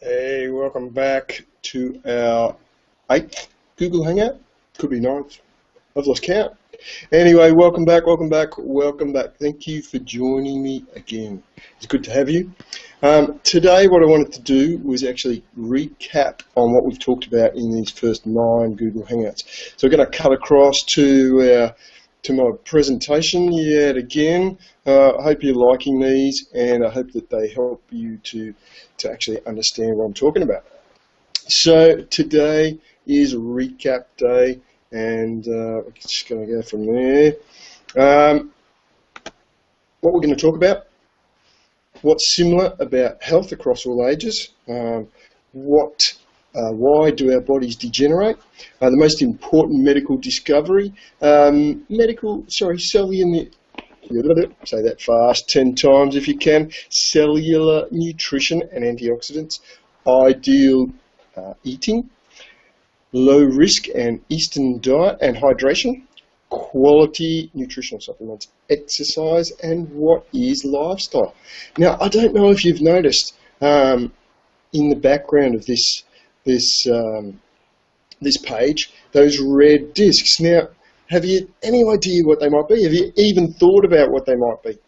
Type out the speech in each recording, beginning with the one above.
Hey, welcome back to our 8th Google Hangout. Could be 9th. I've lost count. Anyway, welcome back. Thank you for joining me again. It's good to have you. Today what I wanted to do was actually recap on what we've talked about in these first 9 Google Hangouts. So we're going to cut across to my presentation yet again. I hope you're liking these, and I hope that they help you to actually understand what I'm talking about. So today is recap day, and we're just going to go from there. What we're going to talk about, what's similar about health across all ages, why do our bodies degenerate, the most important medical discovery, cellular, say that fast 10 times if you can, cellular nutrition and antioxidants, ideal eating, low risk and Eastern diet and hydration, quality nutritional supplements, exercise, and what is lifestyle. Now, I don't know if you've noticed in the background of this page, those red discs. Now, have you any idea what they might be? Have you even thought about what they might be?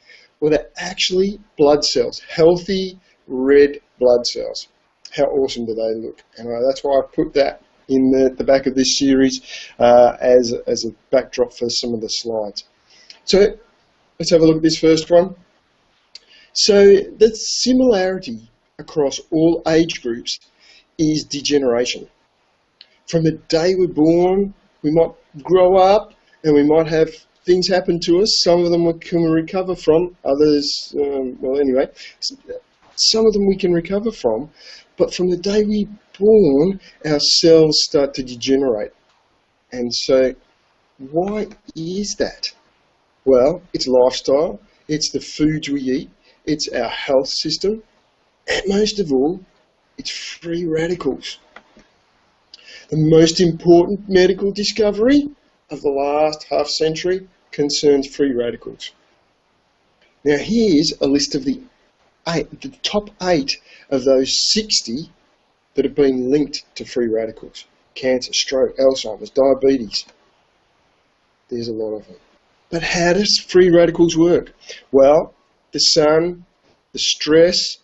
Well, they're actually blood cells, healthy red blood cells. How awesome do they look? And that's why I put that in the back of this series as a backdrop for some of the slides. So let's have a look at this first one. So the similarity across all age groups is degeneration. From the day we're born, we might grow up and we might have things happen to us. Some of them we can recover from, others, well anyway, some of them we can recover from, but from the day we're born, our cells start to degenerate. And so, why is that? Well, it's lifestyle, it's the foods we eat, it's our health system, and most of all, it's free radicals. The most important medical discovery of the last half century concerns free radicals. Now here's a list of the top 8 of those 60 that have been linked to free radicals. Cancer, stroke, Alzheimer's, diabetes. There's a lot of them. But how does free radicals work? Well, the sun, the stress,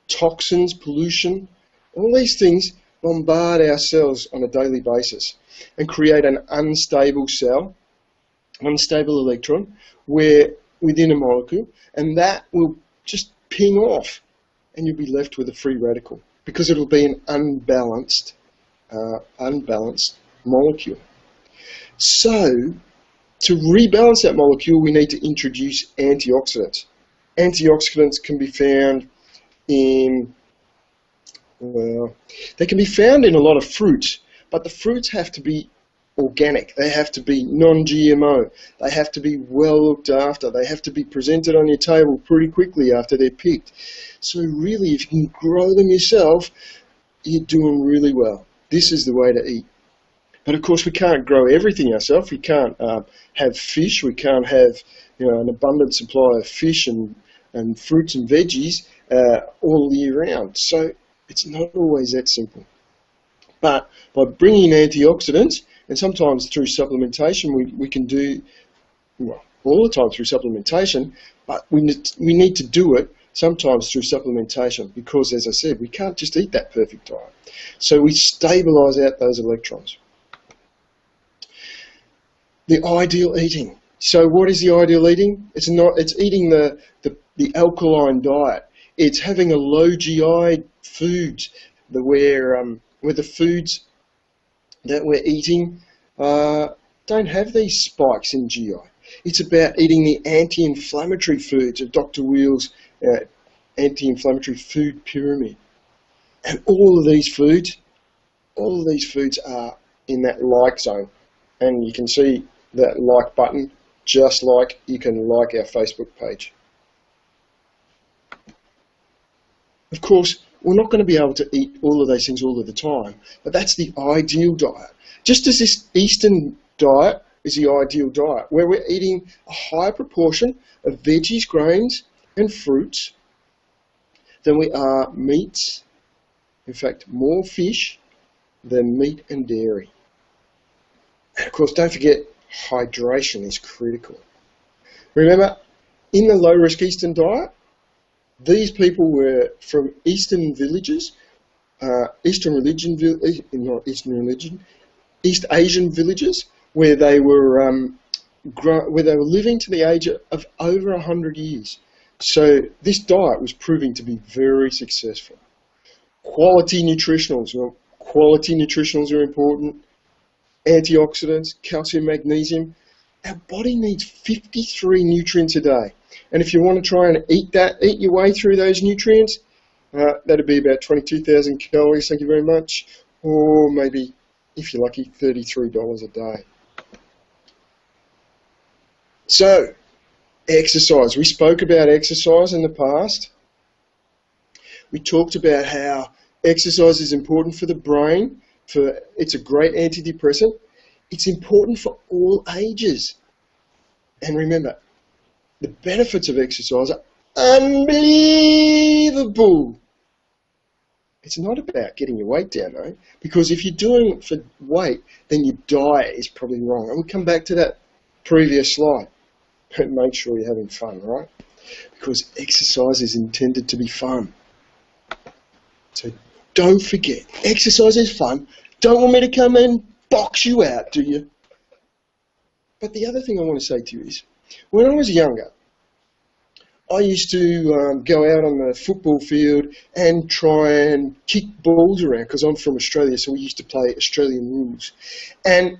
toxins, pollution, all these things bombard our cells on a daily basis and create an unstable cell, an unstable electron, within a molecule, and that will just ping off and you'll be left with a free radical because it'll be an unbalanced molecule. So to rebalance that molecule, we need to introduce antioxidants. Antioxidants can be found they can be found in a lot of fruits, but the fruits have to be organic. They have to be non-GMO. They have to be well looked after. They have to be presented on your table pretty quickly after they're picked. So really, if you can grow them yourself, you're doing really well. This is the way to eat. But of course, we can't grow everything ourselves. We can't have fish. We can't have an abundant supply of fish and fruits and veggies all year round. So it's not always that simple. But by bringing in antioxidants, and sometimes through supplementation, we can do, well, all the time through supplementation, but we need to do it sometimes through supplementation because, as I said, we can't just eat that perfect diet. So we stabilize out those electrons. The ideal eating. So what is the ideal eating? It's eating the alkaline diet. It's having a low GI foods where the foods that we're eating don't have these spikes in GI. It's about eating the anti-inflammatory foods of Dr. Wheel's anti-inflammatory food pyramid. And all of these foods are in that like zone. And you can see that like button just like you can like our Facebook page. Of course, we're not going to be able to eat all of those things all of the time, but that's the ideal diet. Just as this Eastern diet is the ideal diet, where we're eating a higher proportion of veggies, grains, and fruits than we are meats, In fact, more fish than meat and dairy. And of course, don't forget, hydration is critical. Remember, in the low-risk Eastern diet, these people were from Eastern villages, East Asian villages, where they were living to the age of over 100 years. So this diet was proving to be very successful. Quality nutritionals. Well, quality nutritionals are important. Antioxidants, calcium, magnesium. Our body needs 53 nutrients a day. And if you want to try and eat your way through those nutrients, that'd be about 22,000 calories, thank you very much. Or maybe, if you're lucky, $33 a day. So, exercise. We spoke about exercise in the past. We talked about how exercise is important for the brain. It's a great antidepressant. It's important for all ages. And remember, the benefits of exercise are unbelievable. It's not about getting your weight down, though, because if you're doing it for weight, then your diet is probably wrong. And we'll come back to that previous slide. But make sure you're having fun, right? Because exercise is intended to be fun. So don't forget, exercise is fun. Don't want me to come and box you out, do you? But the other thing I want to say to you is, when I was younger, I used to go out on the football field and try and kick balls around, because I'm from Australia, so we used to play Australian rules. And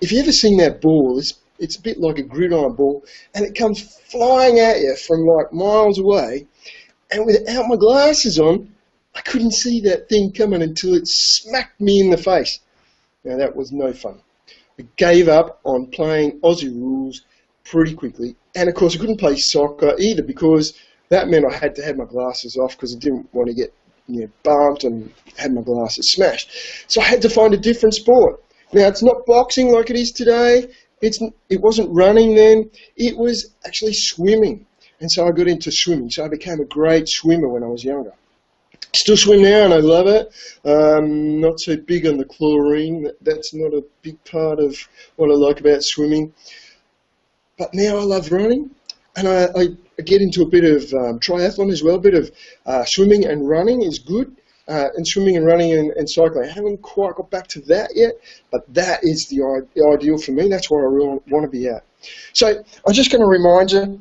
if you ever seen that ball, it's a bit like a gridiron ball, and it comes flying at you from like miles away, and without my glasses on, I couldn't see that thing coming until it smacked me in the face. Now that was no fun. I gave up on playing Aussie rules pretty quickly, and of course I couldn't play soccer either, because that meant I had to have my glasses off, because I didn't want to get bumped and have my glasses smashed. So I had to find a different sport. Now it's not boxing like it is today. It wasn't running then. It was actually swimming, and so I got into swimming. So I became a great swimmer when I was younger. Still swim now, and I love it. Not so big on the chlorine. That's not a big part of what I like about swimming. But now I love running, and I get into a bit of triathlon as well. A bit of swimming and running is good, and swimming and running and cycling. I haven't quite got back to that yet, but that is the ideal for me. That's where I really want to be at. So I'm just going to remind you,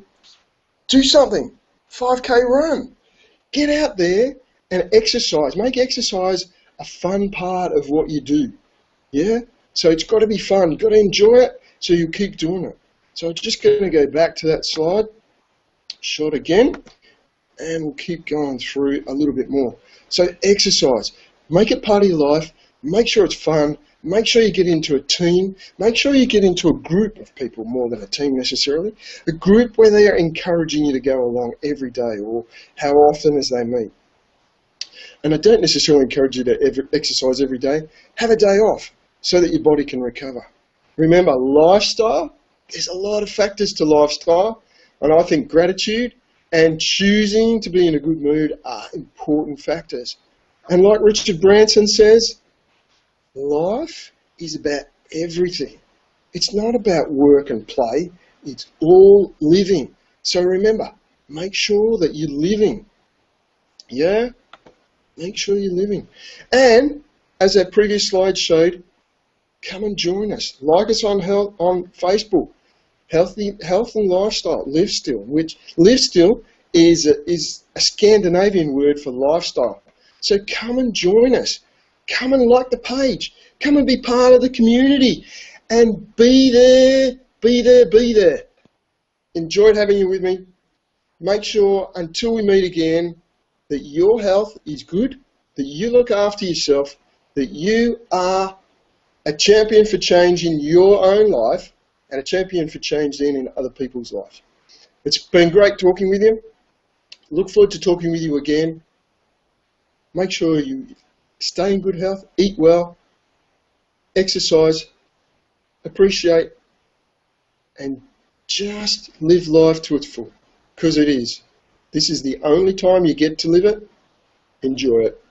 do something. 5K run. Get out there and exercise. Make exercise a fun part of what you do. Yeah? So it's got to be fun. You've got to enjoy it, so you keep doing it. So I'm just going to go back to that slide, shot again, and we'll keep going through a little bit more. So exercise. Make it part of your life. Make sure it's fun. Make sure you get into a team. Make sure you get into a group of people, more than a team necessarily. A group where they are encouraging you to go along every day, or how often as they meet. And I don't necessarily encourage you to exercise every day. Have a day off so that your body can recover. Remember, lifestyle, there's a lot of factors to lifestyle, and I think gratitude and choosing to be in a good mood are important factors. And like Richard Branson says, life is about everything. It's not about work and play. It's all living. So remember, make sure that you're living. Yeah? Make sure you're living. And, as that previous slide showed, come and join us. Like us on Facebook. Health and Lifestyle, Live Still, which Live Still is a Scandinavian word for lifestyle. So come and join us. Come and like the page. Come and be part of the community. And be there, be there, be there. Enjoyed having you with me. Make sure, until we meet again, that your health is good, that you look after yourself, that you are a champion for change in your own life, and a champion for change then in other people's lives. It's been great talking with you. Look forward to talking with you again. Make sure you stay in good health, eat well, exercise, appreciate, and just live life to its full, because it is. This is the only time you get to live it. Enjoy it.